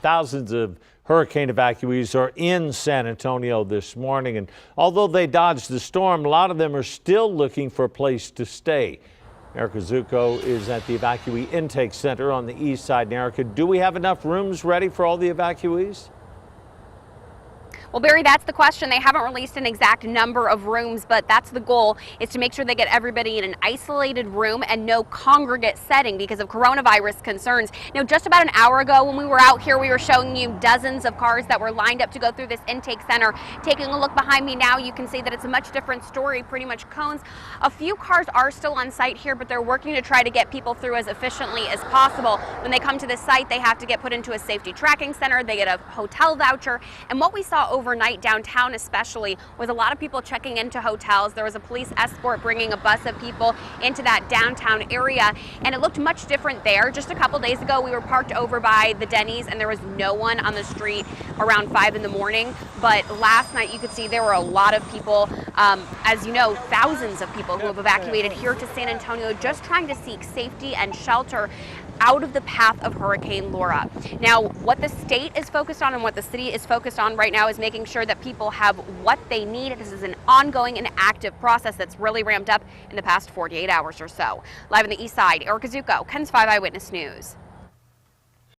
Thousands of hurricane evacuees are in San Antonio this morning, and although they dodged the storm, a lot of them are still looking for a place to stay. Erica Zucco is at the evacuee intake center on the east side. And Erica, do we have enough rooms ready for all the evacuees? Well, Barry, that's the question. They haven't released an exact number of rooms, but that's the goal, is to make sure they get everybody in an isolated room and no congregate setting because of coronavirus concerns. Now, just about an hour ago when we were out here, we were showing you dozens of cars that were lined up to go through this intake center. Taking a look behind me now, you can see that it's a much different story, pretty much cones. A few cars are still on site here, but they're working to try to get people through as efficiently as possible. When they come to this site, they have to get put into a safety tracking center. They get a hotel voucher. And what we saw overnight downtown especially was a lot of people checking into hotels. There was a police escort bringing a bus of people into that downtown area, and it looked much different there. Just a couple days ago, we were parked over by the Denny's and there was no one on the street around 5 in the morning. But last night you could see there were a lot of people, as you know, thousands of people who have evacuated here to San Antonio just trying to seek safety and shelter out of the path of Hurricane Laura. Now, what the state is focused on and what the city is focused on right now is making sure that people have what they need. This is an ongoing and active process that's really ramped up in the past 48 hours or so. Live on the east side, Erica Zucco, KENS 5 Eyewitness News.